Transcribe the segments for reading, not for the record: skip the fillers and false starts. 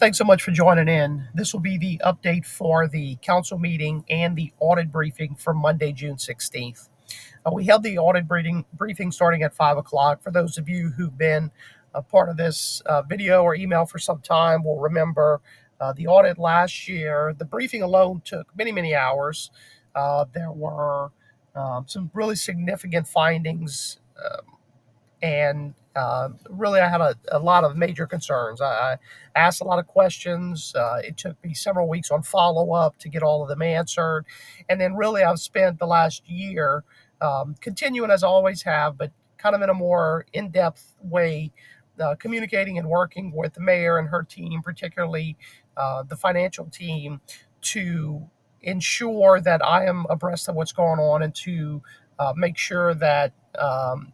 Thanks so much for joining in. This will be the update for the council meeting and the audit briefing for Monday, June 16th. We held the audit briefing starting at 5 o'clock. For those of you who've been a part of this video or email for some time will remember the audit last year. The briefing alone took many, many hours. There were some really significant findings, and really I had a lot of major concerns. I asked a lot of questions. It took me several weeks on follow-up to get all of them answered. And then really I've spent the last year continuing as I always have, but kind of in a more in-depth way, communicating and working with the mayor and her team, particularly the financial team, to ensure that I am abreast of what's going on and to make sure that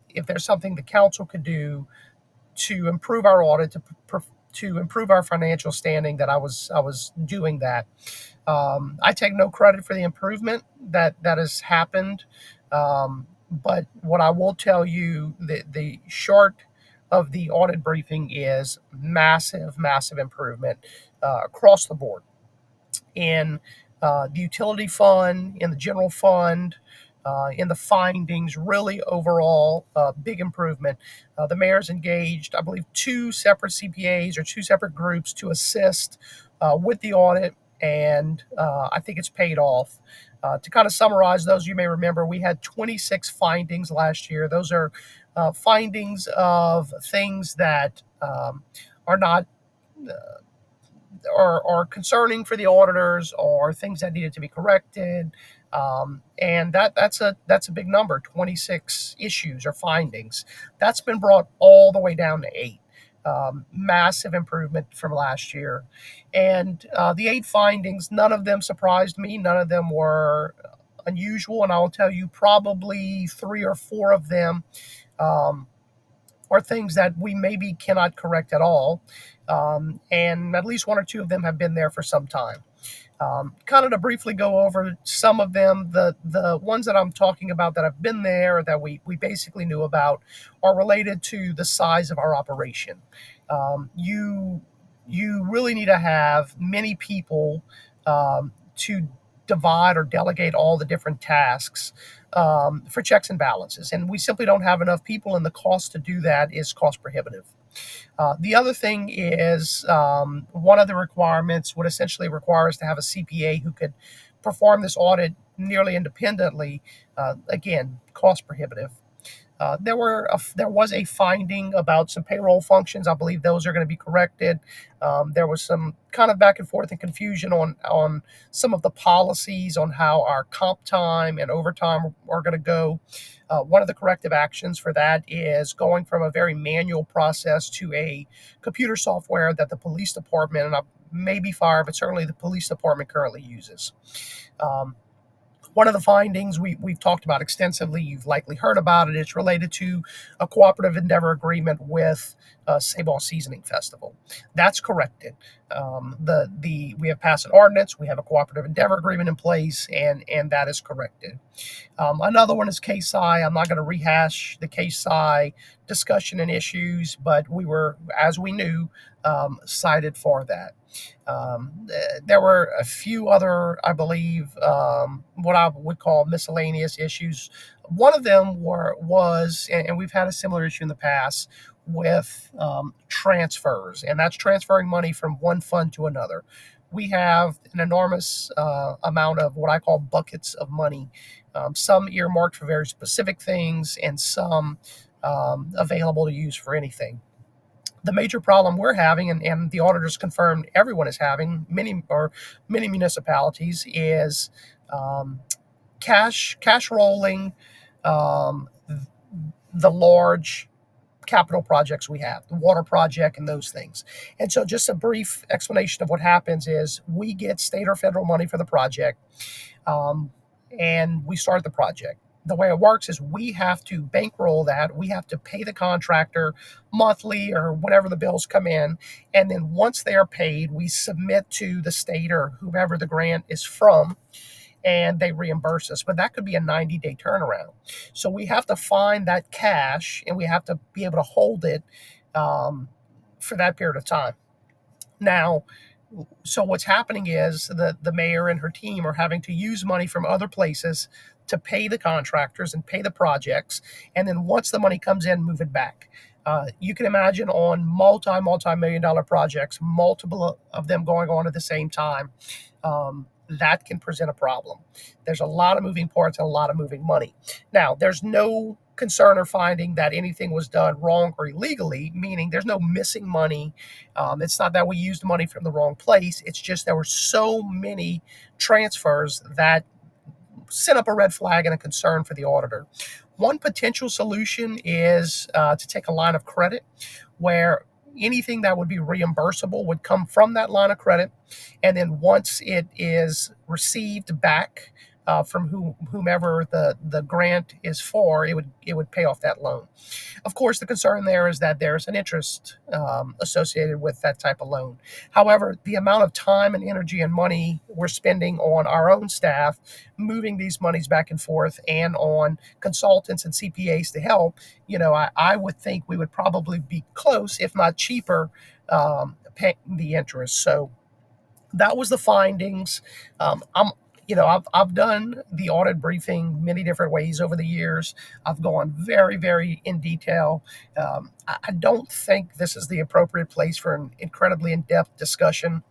if there's something the council could do to improve our audit, to improve our financial standing, that I was doing that. I take no credit for the improvement that has happened, but what I will tell you, the short of the audit briefing is massive, massive improvement across the board in the utility fund, in the general fund, in the findings. Really, overall, big improvement. The mayor's engaged, I believe, two separate CPAs or two separate groups to assist with the audit, and I think it's paid off. To kind of summarize those, you may remember we had 26 findings last year. Those are findings of things that are not or concerning for the auditors, or things that needed to be corrected. And that's a big number. 26 issues or findings. That's been brought all the way down to 8. Massive improvement from last year. And the 8 findings, none of them surprised me. None of them were unusual. And I'll tell you, probably 3 or 4 of them are things that we maybe cannot correct at all. And at least 1 or 2 of them have been there for some time. Kind of to briefly go over some of them, the ones that I'm talking about that have been there, that we basically knew about, are related to the size of our operation. You really need to have many people to divide or delegate all the different tasks for checks and balances. And we simply don't have enough people, and the cost to do that is cost prohibitive. The other thing is, one of the requirements would essentially require us to have a CPA who could perform this audit nearly independently. Again, cost prohibitive. There was a finding about some payroll functions. I believe those are going to be corrected. There was some kind of back and forth and confusion on some of the policies on how our comp time and overtime are going to go. One of the corrective actions for that is going from a very manual process to a computer software that the police department, and maybe fire, but certainly the police department currently uses. One of the findings we've talked about extensively, you've likely heard about it. It's related to a cooperative endeavor agreement with Sabal Seasoning Festival. That's corrected. We have passed an ordinance. We have a cooperative endeavor agreement in place, and that is corrected. Another one is KSI. I'm not going to rehash the KSI discussion and issues, but we were, as we knew, cited for that. There were a few other, I believe, what I would call miscellaneous issues. One of them was, and we've had a similar issue in the past, with transfers, and that's transferring money from one fund to another. We have an enormous amount of what I call buckets of money, some earmarked for very specific things, and some available to use for anything. The major problem we're having, and the auditors confirmed everyone is having, many municipalities, is cash rolling the large capital projects we have, the water project and those things. And so just a brief explanation of what happens is we get state or federal money for the project, and we start the project. The way it works is we have to bankroll that. We have to pay the contractor monthly or whenever the bills come in. And then once they are paid, we submit to the state or whoever the grant is from, and they reimburse us. But that could be a 90-day turnaround. So we have to find that cash, and we have to be able to hold it for that period of time. Now, so what's happening is the mayor and her team are having to use money from other places to pay the contractors and pay the projects, and then once the money comes in, move it back. You can imagine on multi-million dollar projects, multiple of them going on at the same time. That can present a problem. There's a lot of moving parts and a lot of moving money. Now, there's no concern or finding that anything was done wrong or illegally, meaning there's no missing money. It's not that we used money from the wrong place. It's just there were so many transfers that sent up a red flag and a concern for the auditor. One potential solution is to take a line of credit where anything that would be reimbursable would come from that line of credit. And then once it is received back from whomever the grant is for, it would pay off that loan. Of course, the concern there is that there's an interest associated with that type of loan. However, the amount of time and energy and money we're spending on our own staff, moving these monies back and forth, and on consultants and CPAs to help, I would think we would probably be close, if not cheaper, paying the interest. So that was the findings. I've done the audit briefing many different ways over the years. I've gone very, very in detail. I don't think this is the appropriate place for an incredibly in-depth discussion.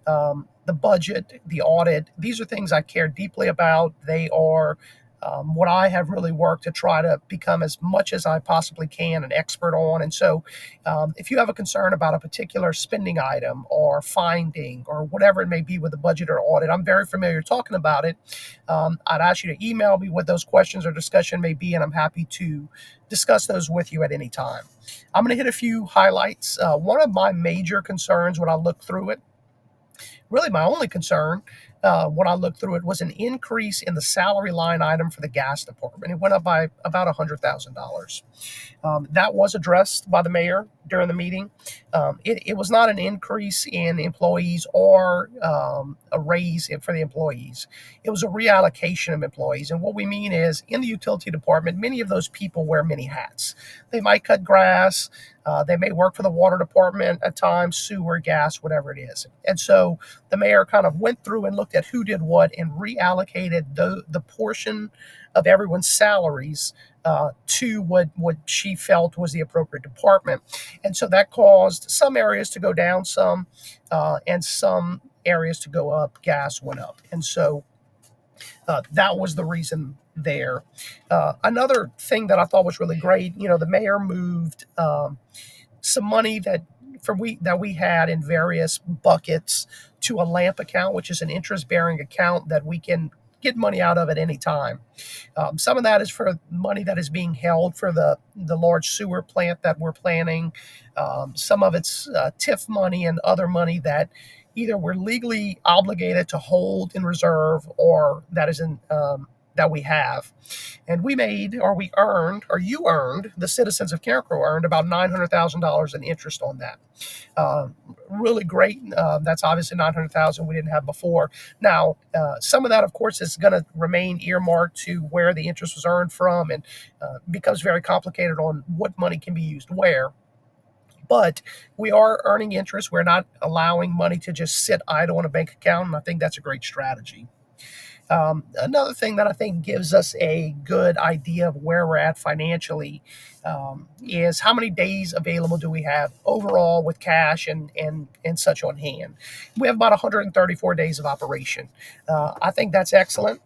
The budget, the audit, these are things I care deeply about. They are what I have really worked to try to become, as much as I possibly can, an expert on. And so if you have a concern about a particular spending item or finding or whatever it may be with the budget or audit, I'm very familiar talking about it. I'd ask you to email me what those questions or discussion may be, and I'm happy to discuss those with you at any time. I'm going to hit a few highlights. One of my major concerns when I look through it, really my only concern when I looked through it, was an increase in the salary line item for the gas department. It went up by about $100,000. That was addressed by the mayor during the meeting. It was not an increase in employees or a raise for the employees. It was a reallocation of employees. And what we mean is, in the utility department, many of those people wear many hats. They might cut grass. They may work for the water department at times, sewer, gas, whatever it is. And so the mayor kind of went through and looked at who did what and reallocated the portion of everyone's salaries to what she felt was the appropriate department. And so that caused some areas to go down some and some areas to go up. Gas went up. And so that was the reason there. Another thing that I thought was really great, the mayor moved some money that we had in various buckets to a LAMP account, which is an interest-bearing account that we can get money out of at any time. Some of that is for money that is being held for the large sewer plant that we're planning. Some of it's TIF money and other money that either we're legally obligated to hold in reserve or that is in that we have. And we earned, or you earned, the citizens of Carencro earned about $900,000 in interest on that. Really great. That's obviously $900,000 we didn't have before. Now, some of that, of course, is going to remain earmarked to where the interest was earned from, and becomes very complicated on what money can be used where. But we are earning interest. We're not allowing money to just sit idle in a bank account, and I think that's a great strategy. Another thing that I think gives us a good idea of where we're at financially is how many days available do we have overall with cash and such on hand. We have about 134 days of operation. I think that's excellent.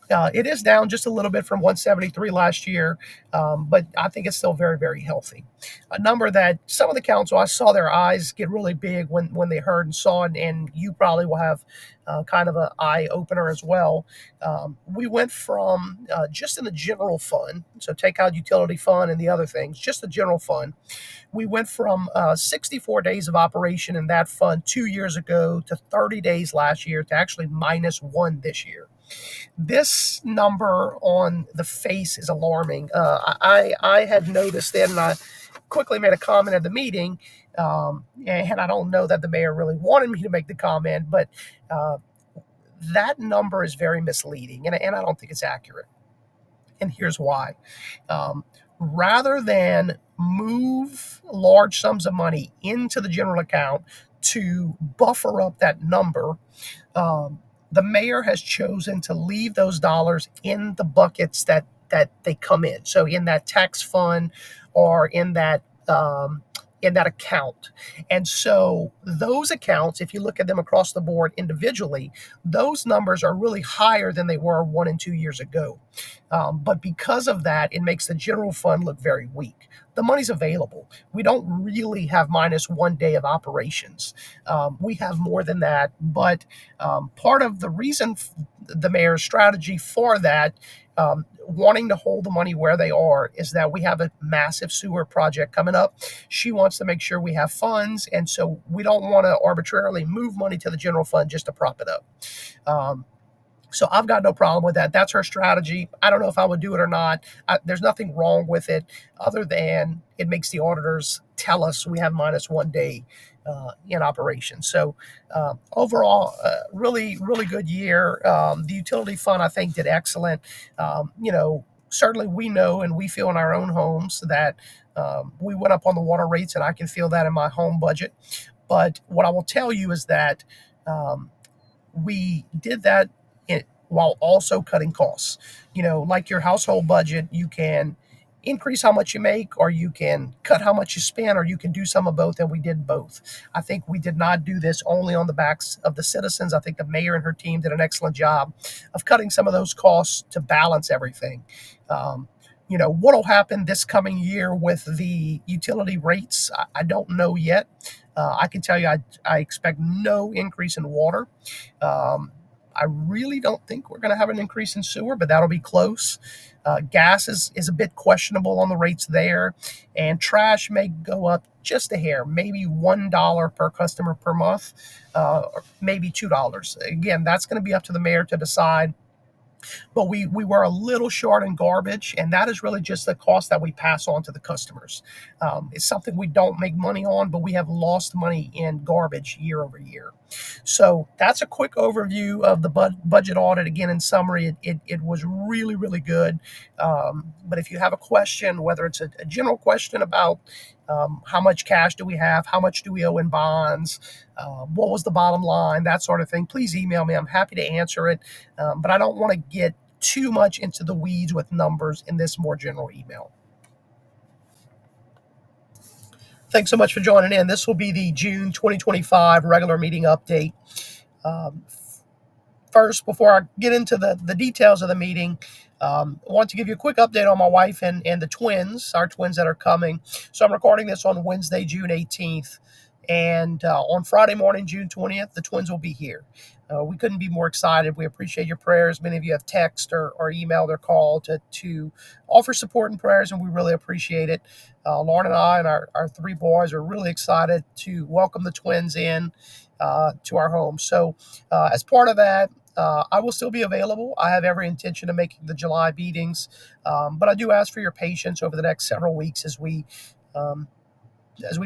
It is down just a little bit from 173 last year, but I think it's still very, very healthy. A number that some of the council, I saw their eyes get really big when they heard and saw it, and you probably will have kind of an eye opener as well. We went from just in the general fund, so take out utility fund and the other things, just the general fund. We went from 64 days of operation in that fund 2 years ago to 30 days last year to actually -1 this year. This number on the face is alarming. I had noticed it, and I quickly made a comment at the meeting, and I don't know that the mayor really wanted me to make the comment, but that number is very misleading, and I don't think it's accurate. And here's why. Rather than move large sums of money into the general account to buffer up that number, the mayor has chosen to leave those dollars in the buckets that they come in. So in that tax fund or in that account. And so those accounts, if you look at them across the board individually, those numbers are really higher than they were 1 and 2 years ago. But because of that, it makes the general fund look very weak. The money's available. We don't really have minus 1 day of operations. We have more than that. But part of the reason the mayor's strategy for that, wanting to hold the money where they are, is that we have a massive sewer project coming up. She wants to make sure we have funds, and so we don't want to arbitrarily move money to the general fund just to prop it up. Um, so I've got no problem with that. That's her strategy. I don't know if I would do it or not. There's nothing wrong with it other than it makes the auditors tell us we have minus 1 day in operation. So overall, really, really good year. The utility fund, I think, did excellent. Certainly we know and we feel in our own homes that we went up on the water rates, and I can feel that in my home budget. But what I will tell you is that we did that while also cutting costs. Like your household budget, you can increase how much you make, or you can cut how much you spend, or you can do some of both, and we did both. I think we did not do this only on the backs of the citizens. I think the mayor and her team did an excellent job of cutting some of those costs to balance everything. What will happen this coming year with the utility rates, I don't know yet. I can tell you I expect no increase in water. I really don't think we're going to have an increase in sewer, but that'll be close. Gas is a bit questionable on the rates there, and trash may go up just a hair, maybe $1 per customer per month, or maybe $2. Again, that's going to be up to the mayor to decide. But we were a little short in garbage, and that is really just the cost that we pass on to the customers. It's something we don't make money on, but we have lost money in garbage year over year. So that's a quick overview of the budget audit. Again, in summary, it was really, really good. But if you have a question, whether it's a general question about how much cash do we have, how much do we owe in bonds, what was the bottom line, that sort of thing, please email me. I'm happy to answer it. But I don't want to get too much into the weeds with numbers in this more general email. Thanks so much for joining in. This will be the June 2025 regular meeting update. First, before I get into the details of the meeting, I want to give you a quick update on my wife and the twins, our twins that are coming. So I'm recording this on Wednesday, June 18th. And on Friday morning, June 20th, the twins will be here. We couldn't be more excited. We appreciate your prayers. Many of you have text or emailed or called to offer support and prayers, and we really appreciate it. Lauren and I and our three boys are really excited to welcome the twins in to our home. So as part of that, I will still be available. I have every intention of making the July meetings, but I do ask for your patience over the next several weeks as we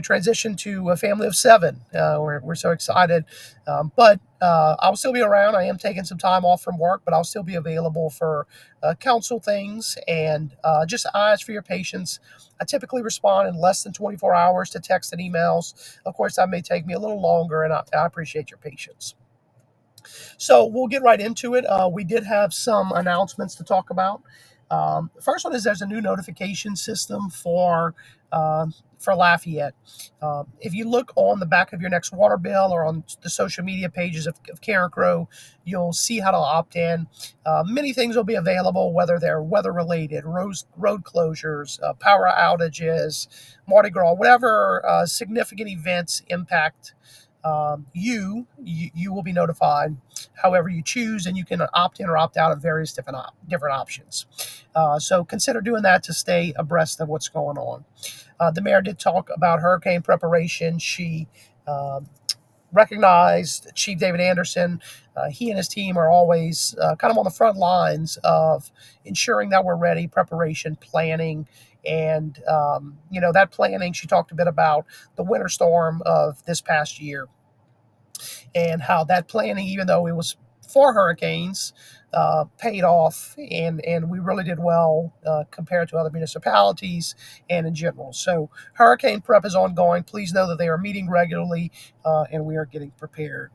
transition to a family of 7. We're so excited. But I'll still be around. I am taking some time off from work, but I'll still be available for council things. And just I ask for your patience. I typically respond in less than 24 hours to text and emails. Of course, that may take me a little longer, and I appreciate your patience. So we'll get right into it. We did have some announcements to talk about. The first one is there's a new notification system for Lafayette. If you look on the back of your next water bill or on the social media pages of Carencro, you'll see how to opt in. Many things will be available, whether they're weather-related, road closures, power outages, Mardi Gras, whatever significant events impact you will be notified however you choose, and you can opt in or opt out of various different options. So consider doing that to stay abreast of what's going on. The mayor did talk about hurricane preparation. She recognized Chief David Anderson. He and his team are always kind of on the front lines of ensuring that we're ready, preparation, planning. And, that planning, she talked a bit about the winter storm of this past year and how that planning, even though it was for hurricanes, paid off, and we really did well compared to other municipalities and in general. So hurricane prep is ongoing. Please know that they are meeting regularly, and we are getting prepared.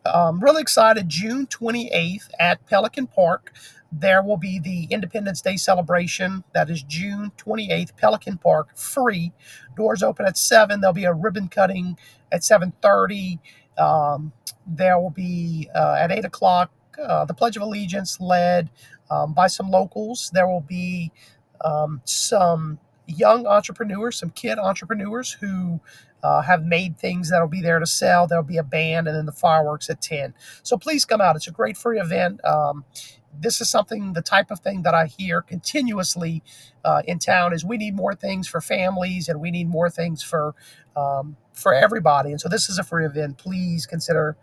Really excited. June 28th at Pelican Park, there will be the Independence Day celebration. That is June 28th, Pelican Park, free. Doors open at 7. There'll be a ribbon cutting at 7:30. There will be at 8 o'clock the Pledge of Allegiance led by some locals. There will be some young entrepreneurs, some kid entrepreneurs who have made things that'll be there to sell. There'll be a band and then the fireworks at 10. So please come out. It's a great free event. This is something, the type of thing that I hear continuously in town is we need more things for families and we need more things for everybody. And so this is a free event. Please consider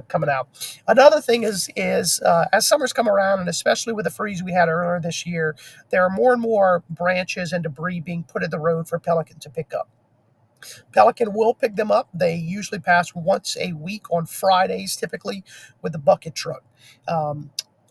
coming out. Another thing is as summers come around, and especially with the freeze we had earlier this year, there are more and more branches and debris being put in the road for Pelican to pick up. Pelican will pick them up. They usually pass once a week on Fridays, typically with the bucket truck.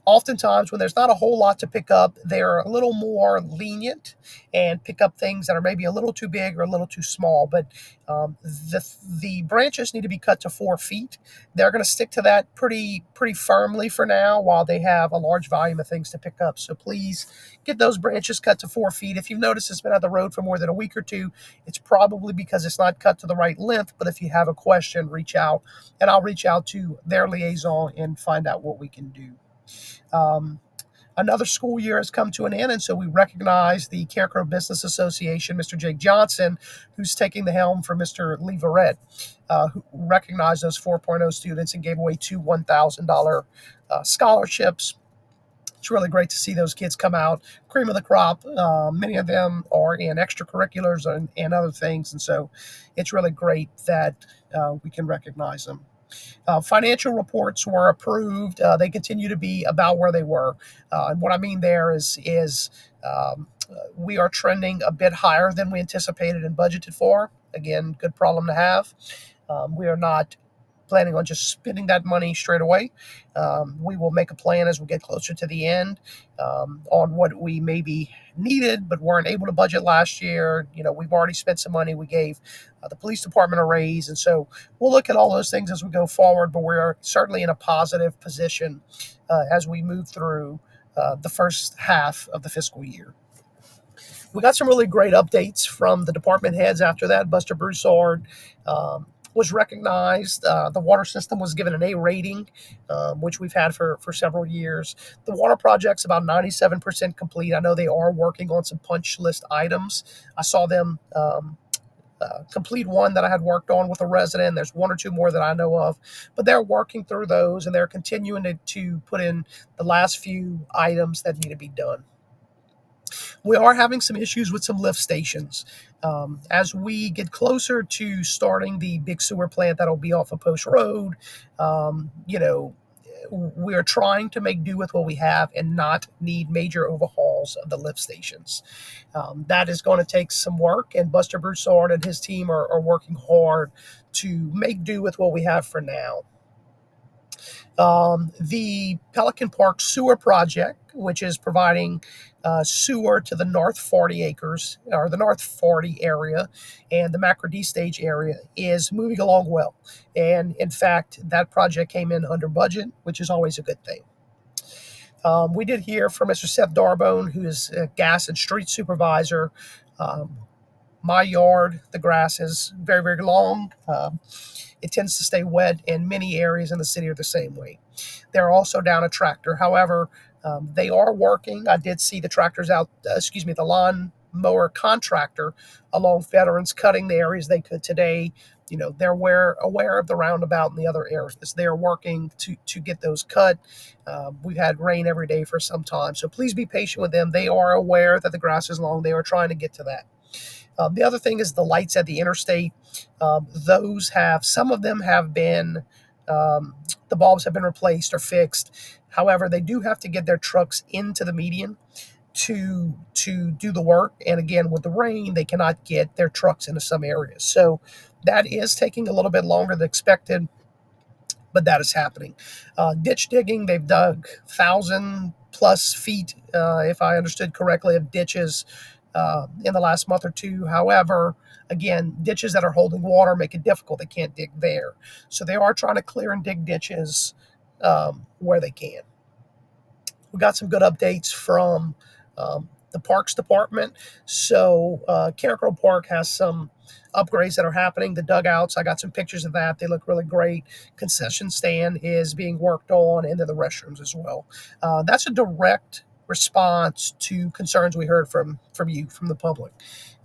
Oftentimes, when there's not a whole lot to pick up, they're a little more lenient and pick up things that are maybe a little too big or a little too small. But the branches need to be cut to 4 feet. They're going to stick to that pretty firmly for now while they have a large volume of things to pick up. So please get those branches cut to 4 feet. If you've noticed it's been on the road for more than a week or two, it's probably because it's not cut to the right length. But if you have a question, reach out, and I'll reach out to their liaison and find out what we can do. Another school year has come to an end, and so we recognize the Carecrow Business Association, Mr. Jake Johnson, who's taking the helm for Mr. Lee Verrett, who recognized those 4.0 students and gave away two $1,000 scholarships. It's really great to see those kids come out, cream of the crop. Many of them are in extracurriculars and other things, and so it's really great that we can recognize them. Financial reports were approved. They continue to be about where they were. And what I mean there is we are trending a bit higher than we anticipated and budgeted for. Again, good problem to have. We are not planning on just spending that money straight away. We will make a plan as we get closer to the end on what we maybe needed but weren't able to budget last year. We've already spent some money. We gave the police department a raise, and so we'll look at all those things as we go forward. But we're certainly in a positive position as we move through the first half of the fiscal year. We got some really great updates from the department heads after that. Buster Broussard was recognized. The water system was given an A rating, which we've had for several years. The water project's about 97% complete. I know they are working on some punch list items. I saw them complete one that I had worked on with a resident. There's one or two more that I know of, but they're working through those and they're continuing to put in the last few items that need to be done. We are having some issues with some lift stations. As we get closer to starting the big sewer plant that'll be off of Post Road, we are trying to make do with what we have and not need major overhauls of the lift stations. That is going to take some work, and Buster Broussard and his team are working hard to make do with what we have for now. The Pelican Park Sewer Project, which is providing sewer to the North 40 acres, or the North 40 area, and the Macro-D stage area, is moving along well. And in fact, that project came in under budget, which is always a good thing. We did hear from Mr. Seth Darbone, who is a gas and street supervisor. My yard, the grass is very, very long. It tends to stay wet, and many areas in the city are the same way. They're also down a tractor. However, they are working. I did see the tractors out, the lawn mower contractor along Veterans cutting the areas they could today. They're aware of the roundabout and the other areas. They're working to get those cut. We've had rain every day for some time, so please be patient with them. They are aware that the grass is long. They are trying to get to that. The other thing is the lights at the interstate. Some of them have been, the bulbs have been replaced or fixed. However, they do have to get their trucks into the median to do the work. And again, with the rain, they cannot get their trucks into some areas. So that is taking a little bit longer than expected. but that is happening. Ditch digging, they've dug 1,000+ feet, if I understood correctly, of ditches in the last month or two. However, again, ditches that are holding water make it difficult. They can't dig there. So they are trying to clear and dig ditches where they can. We got some good updates from the Parks Department. So Carencro Park has some upgrades that are happening. The dugouts, I got some pictures of that. They look really great. Concession stand is being worked on, and then the restrooms as well. That's a direct response to concerns we heard from you, from the public.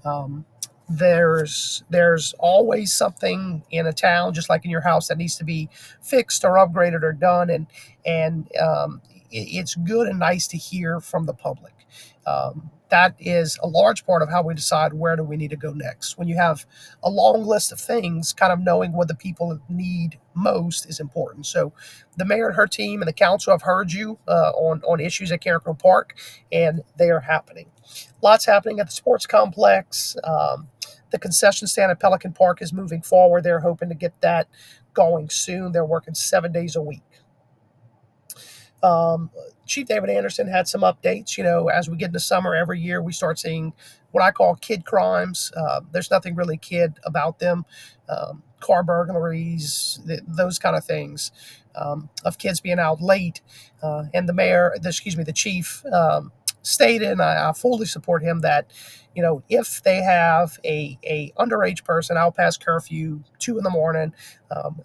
Um, there's always something in a town, just like in your house, that needs to be fixed or upgraded or done, and it's good and nice to hear from the public. That is a large part of how we decide where do we need to go next. When you have a long list of things, kind of knowing what the people need most is important. So the mayor and her team and the council have heard you on issues at Carencro Park, and they are happening. Lots happening at the sports complex. The concession stand at Pelican Park is moving forward. They're hoping to get that going soon. They're working 7 days a week. Um, Chief David Anderson had some updates. As we get into summer every year, we start seeing what I call kid crimes. There's nothing really kid about them. Car burglaries, those kind of things, of kids being out late. And the chief, stated, and I fully support him, that if they have a underage person out past curfew, 2 in the morning,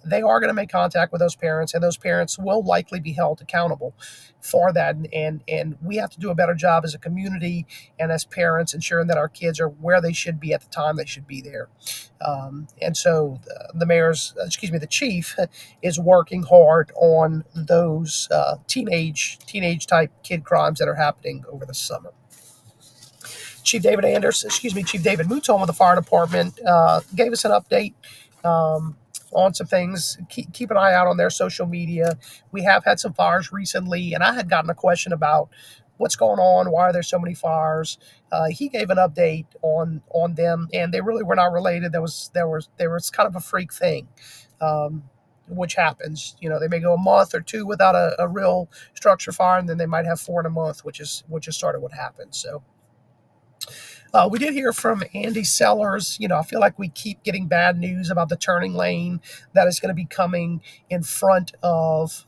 they are going to make contact with those parents, and those parents will likely be held accountable for that. And we have to do a better job as a community and as parents, ensuring that our kids are where they should be at the time they should be there. And so the chief is working hard on those teenage type kid crimes that are happening over the summer. Chief David Mouton with the fire department gave us an update on some things. Keep an eye out on their social media. We have had some fires recently, and I had gotten a question about what's going on, why are there so many fires. He gave an update on them, and they really were not related. There was kind of a freak thing. Which happens, they may go a month or two without a real structure fire, and then they might have 4 in a month, which is sort of what happens. So we did hear from Andy Sellers. I feel like we keep getting bad news about the turning lane that is going to be coming in front of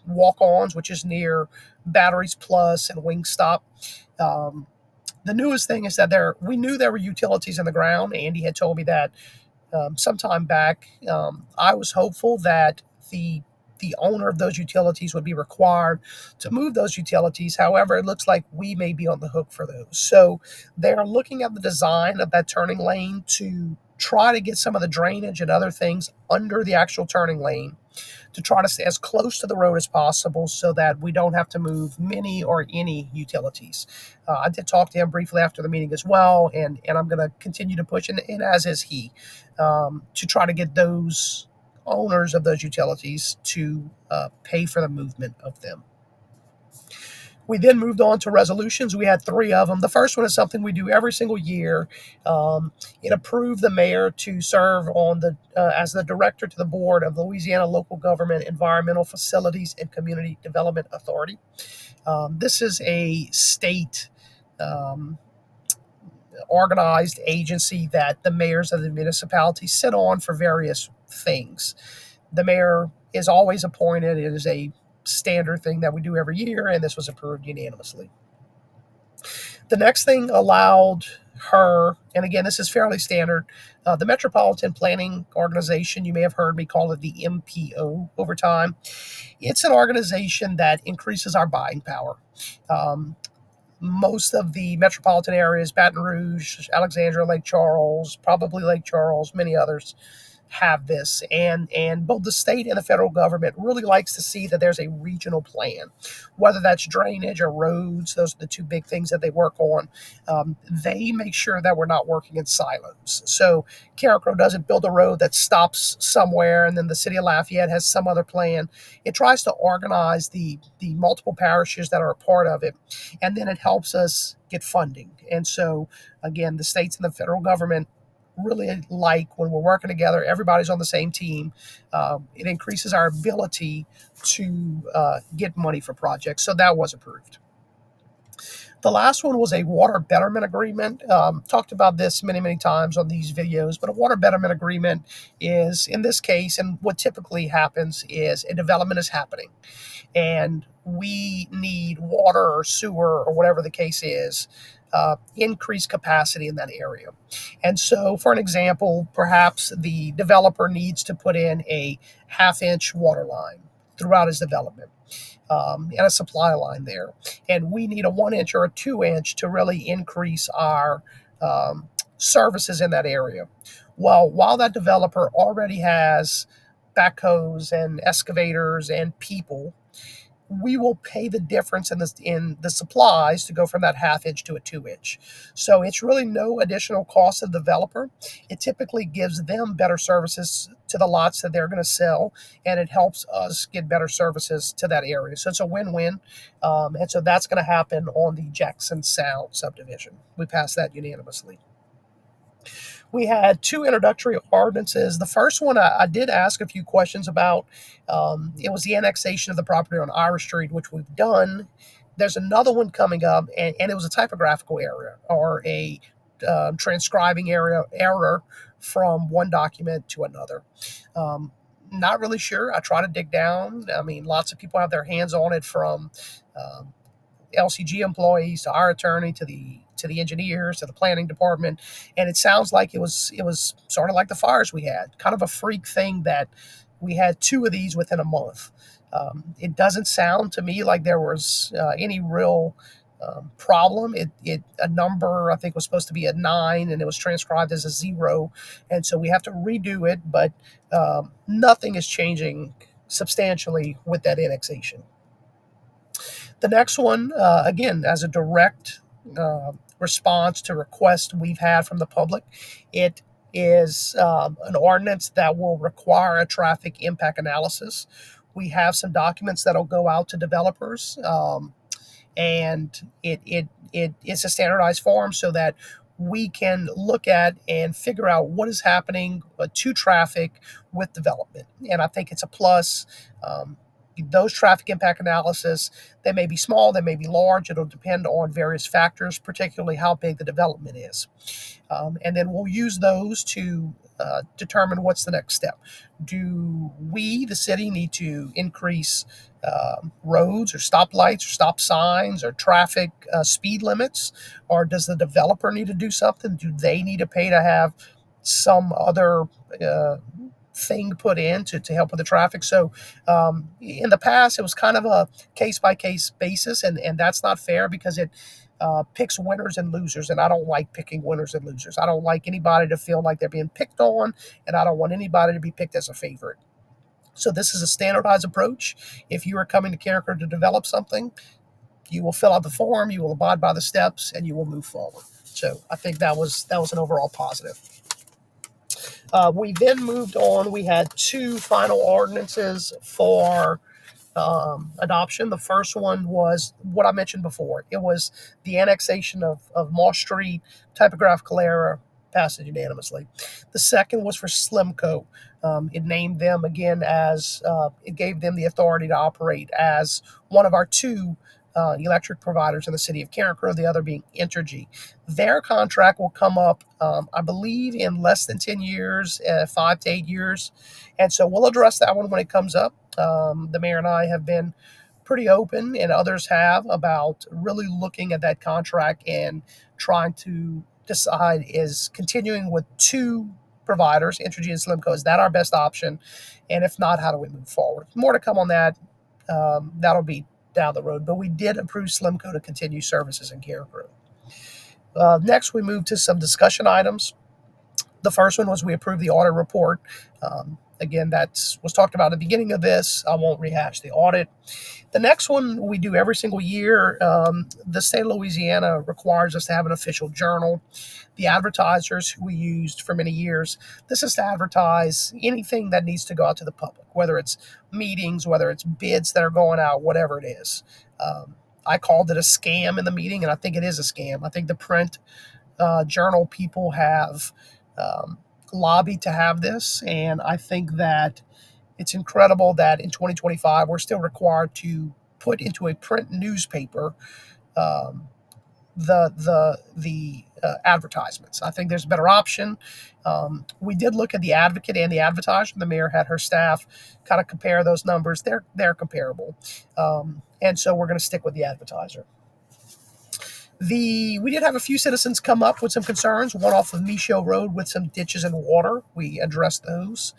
Walk-Ons, which is near Batteries Plus and Wingstop. The newest thing is that we knew there were utilities in the ground. Andy had told me that sometime back. I was hopeful that the owner of those utilities would be required to move those utilities. However, it looks like we may be on the hook for those. So they are looking at the design of that turning lane to try to get some of the drainage and other things under the actual turning lane, to try to stay as close to the road as possible so that we don't have to move many or any utilities. I did talk to him briefly after the meeting as well, and I'm going to continue to push, and as is he, to try to get those owners of those utilities to pay for the movement of them. We then moved on to resolutions. We had 3 of them. The first one is something we do every single year. It approved the mayor to serve on as the director to the board of the Louisiana Local Government Environmental Facilities and Community Development Authority. This is a state organized agency that the mayors of the municipality sit on for various things. The mayor is always appointed. It is a standard thing that we do every year, and this was approved unanimously. The next thing allowed her, and again, this is fairly standard, the Metropolitan Planning Organization, you may have heard me call it the MPO over time. It's an organization that increases our buying power. Most of the metropolitan areas, Baton Rouge, Alexandria, Lake Charles, probably Lake Charles, many others, have this, and both the state and the federal government really likes to see that there's a regional plan, whether that's drainage or roads. Those are the 2 big things that they work on. They make sure that we're not working in silos. So Carencro doesn't build a road that stops somewhere and then the city of Lafayette has some other plan. It tries to organize the multiple parishes that are a part of it, and then it helps us get funding. And so again, the states and the federal government really like when we're working together, everybody's on the same team. It increases our ability to get money for projects. So that was approved. The last one was a water betterment agreement. Talked about this many, many times on these videos, but a water betterment agreement is, in this case, and what typically happens is a development is happening and we need water or sewer or whatever the case is, increased capacity in that area. And so, for an example, perhaps the developer needs to put in a half-inch water line throughout his development, and a supply line there. And we need a 1 inch or a 2 inch to really increase our services in that area. Well, while that developer already has backhoes and excavators and people, we will pay the difference in the supplies to go from that half-inch to a 2 inch. So it's really no additional cost to the developer. It typically gives them better services to the lots that they're going to sell, and it helps us get better services to that area. So it's a win-win. And so that's going to happen on the Jackson Sound subdivision. We passed that unanimously. We had two introductory ordinances. The first one I did ask a few questions about. It was the annexation of the property on Irish Street, which we've done. There's another one coming up, and it was a typographical error or a transcribing error from one document to another. Not really sure. I try to dig down. I mean, lots of people have their hands on it, from LCG employees to our attorney to the engineers to the planning department, and it sounds like it was sort of like the fires we had, kind of a freak thing that we had two of these within a month. It doesn't sound to me like there was any real problem. It a number I think was supposed to be a 9 and it was transcribed as a 0, and so we have to redo it. But nothing is changing substantially with that annexation. The next one, again, as a direct response to requests we've had from the public, it is an ordinance that will require a traffic impact analysis. We have some documents that'll go out to developers, and it's a standardized form so that we can look at and figure out what is happening to traffic with development. And I think it's a plus. Those traffic impact analysis, they may be small, they may be large. It'll depend on various factors, particularly how big the development is. And then we'll use those to determine what's the next step. Do we, the city, need to increase roads or stoplights or stop signs or traffic speed limits? Or does the developer need to do something? Do they need to pay to have some other thing put in to help with the traffic? So in the past, it was kind of a case-by-case basis, and that's not fair because it picks winners and losers, and I don't like picking winners and losers. I don't like anybody to feel like they're being picked on, and I don't want anybody to be picked as a favorite. So this is a standardized approach. If you are coming to Character to develop something, you will fill out the form, you will abide by the steps, and you will move forward. So I think that was an overall positive. We then moved on. We had two final ordinances for adoption. The first one was what I mentioned before. It was the annexation of Moss Street, typographical error, passed unanimously. The second was for Slimco. It named them again as, it gave them the authority to operate as one of our two electric providers in the city of Carencro, the other being Entergy. Their contract will come up, I believe, in less than 10 years, 5 to 8 years. And so we'll address that one when it comes up. The mayor and I have been pretty open, and others have, about really looking at that contract and trying to decide, is continuing with two providers, Entergy and Slimco, is that our best option? And if not, how do we move forward? More to come on that. That'll be down the road, but we did approve Slimco to continue services in Carencro. Next, we moved to some discussion items. The first one was we approved the audit report. Again, that was talked about at the beginning of this. I won't rehash the audit. The next one we do every single year. The state of Louisiana requires us to have an official journal. The advertisers who we used for many years, this is to advertise anything that needs to go out to the public, whether it's meetings, whether it's bids that are going out, whatever it is. I called it a scam in the meeting, and I think it is a scam. I think the print journal people have lobbied to have this, and I think that it's incredible that in 2025 we're still required to put into a print newspaper um, the advertisements. I think there's a better option. We did look at the Advocate and the Advertiser. The mayor had her staff kind of compare those numbers. They're comparable, and so we're going to stick with the Advertiser. We did have a few citizens come up with some concerns. One off of Michaud Road with some ditches and water. We addressed those,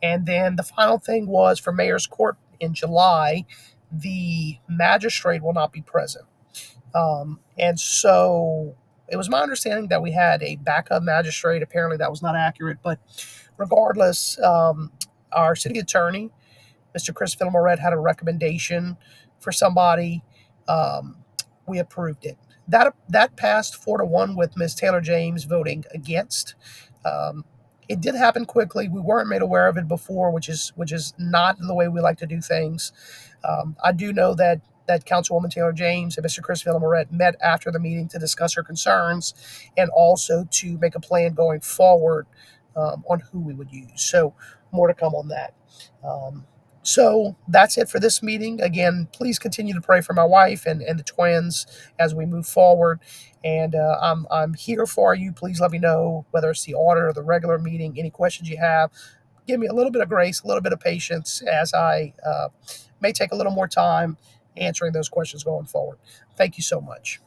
and then the final thing was for Mayor's Court in July. The magistrate will not be present. And so it was my understanding that we had a backup magistrate. Apparently, that was not accurate. But regardless, our city attorney, Mr. Chris Fillamoret, had a recommendation for somebody. Um, we approved it. That passed 4-1 with Ms. Taylor James voting against. Um, it did happen quickly. We weren't made aware of it before, which is not the way we like to do things. I do know that Councilwoman Taylor James and Mr. Chris Villamoret met after the meeting to discuss her concerns and also to make a plan going forward on who we would use. So more to come on that. Um, so that's it for this meeting. Again, please continue to pray for my wife and the twins as we move forward. And I'm here for you. Please let me know whether it's the audit or the regular meeting, any questions you have. Give me a little bit of grace, a little bit of patience as I may take a little more time answering those questions going forward. Thank you so much.